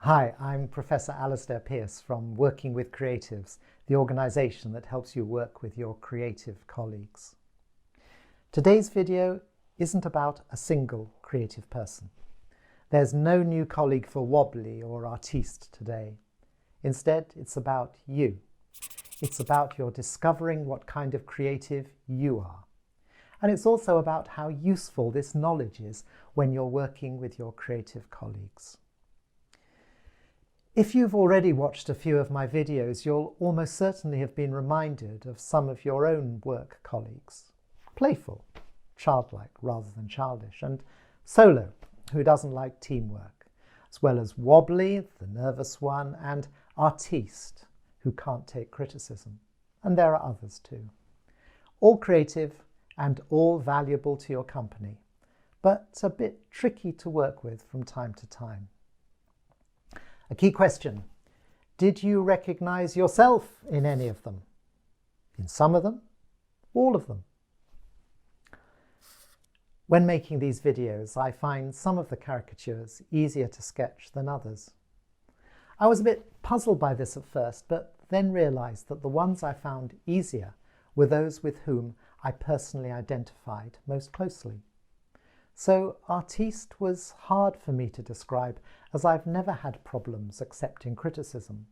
Hi, I'm Professor Alistair Pearce from Working with Creatives, the organisation that helps you work with your creative colleagues. Today's video isn't about a single creative person. There's no new colleague for Wobbly or Artiste today. Instead, it's about you. It's about your discovering what kind of creative you are. And it's also about how useful this knowledge is when you're working with your creative colleagues. If you've already watched a few of my videos, you'll almost certainly have been reminded of some of your own work colleagues. Playful, childlike rather than childish, and solo, who doesn't like teamwork, as well as wobbly, the nervous one, and artiste, who can't take criticism. And there are others too. All creative and all valuable to your company, but a bit tricky to work with from time to time. A key question: did you recognize yourself in any of them? In some of them? All of them? When making these videos, I find some of the caricatures easier to sketch than others. I was a bit puzzled by this at first, but then realized that the ones I found easier were those with whom I personally identified most closely. So Artiste was hard for me to describe, as I've never had problems accepting criticism.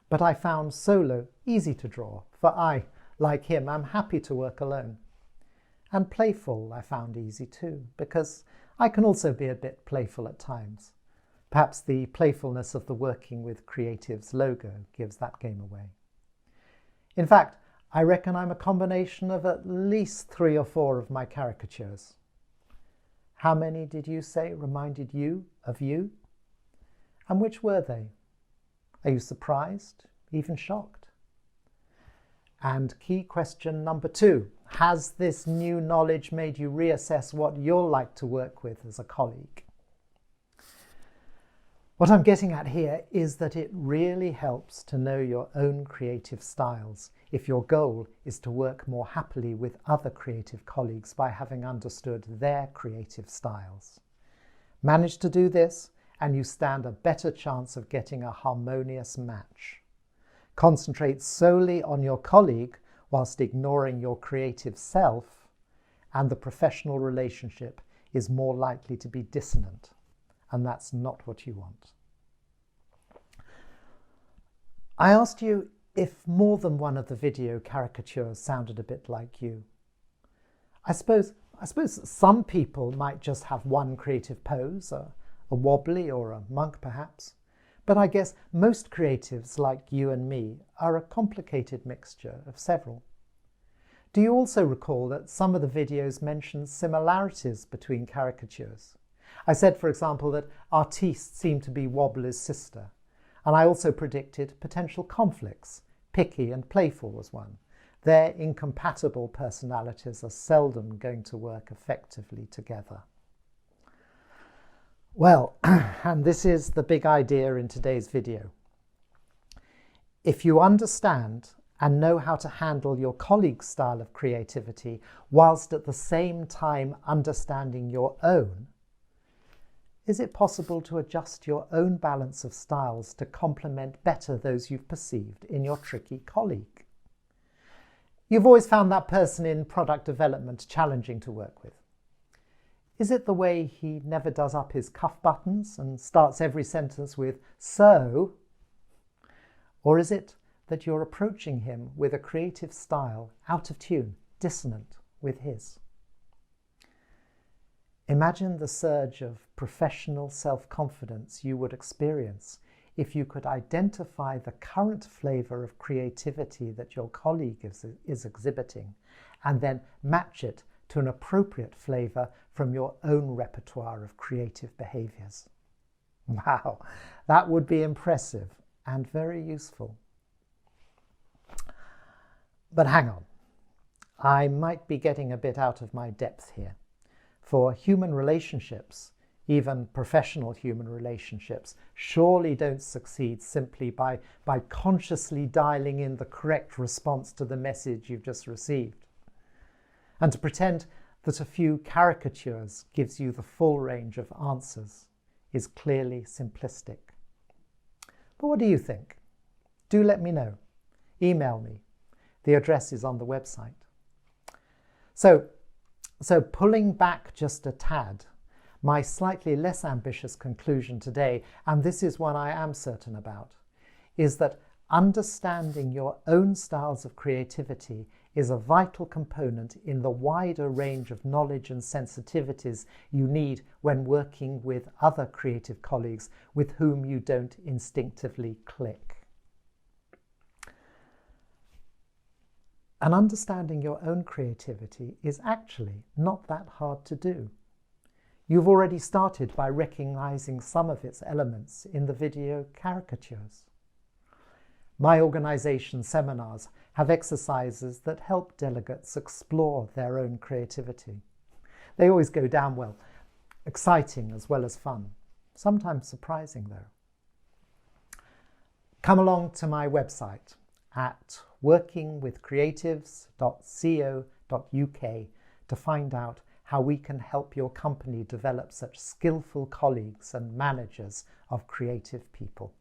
But I found Solo easy to draw, for I, like him, am happy to work alone. And Playful I found easy too, because I can also be a bit playful at times. Perhaps the playfulness of the Working with Creatives logo gives that game away. In fact, I reckon I'm a combination of at least 3 or 4 of my caricatures. How many did you say reminded you of you? And which were they? Are you surprised, even shocked? And key question number 2, has this new knowledge made you reassess what you'll like to work with as a colleague? What I'm getting at here is that it really helps to know your own creative styles if your goal is to work more happily with other creative colleagues by having understood their creative styles. Manage to do this and you stand a better chance of getting a harmonious match. Concentrate solely on your colleague whilst ignoring your creative self, and the professional relationship is more likely to be dissonant. And that's not what you want. I asked you if more than one of the video caricatures sounded a bit like you. I suppose some people might just have one creative pose, a wobbly or a monk perhaps, but I guess most creatives like you and me are a complicated mixture of several. Do you also recall that some of the videos mentioned similarities between caricatures? I said, for example, that Artiste seemed to be Wobbly's sister, and I also predicted potential conflicts. Picky and Playful was one. Their incompatible personalities are seldom going to work effectively together. Well, and this is the big idea in today's video. If you understand and know how to handle your colleague's style of creativity, whilst at the same time understanding your own, is it possible to adjust your own balance of styles to complement better those you've perceived in your tricky colleague? You've always found that person in product development challenging to work with. Is it the way he never does up his cuff buttons and starts every sentence with "so"? Or is it that you're approaching him with a creative style out of tune, dissonant with his? Imagine the surge of professional self-confidence you would experience if you could identify the current flavour of creativity that your colleague is exhibiting and then match it to an appropriate flavour from your own repertoire of creative behaviours. Wow, that would be impressive and very useful. But hang on, I might be getting a bit out of my depth here. For human relationships, even professional human relationships, surely don't succeed simply by consciously dialing in the correct response to the message you've just received. And to pretend that a few caricatures gives you the full range of answers is clearly simplistic. But what do you think? Do let me know. Email me. The address is on the website. So pulling back just a tad, my slightly less ambitious conclusion today, and this is one I am certain about, is that understanding your own styles of creativity is a vital component in the wider range of knowledge and sensitivities you need when working with other creative colleagues with whom you don't instinctively click. And understanding your own creativity is actually not that hard to do. You've already started by recognizing some of its elements in the video caricatures. My organization's seminars have exercises that help delegates explore their own creativity. They always go down well, exciting as well as fun, sometimes surprising though. Come along to my website at workingwithcreatives.co.uk to find out how we can help your company develop such skillful colleagues and managers of creative people.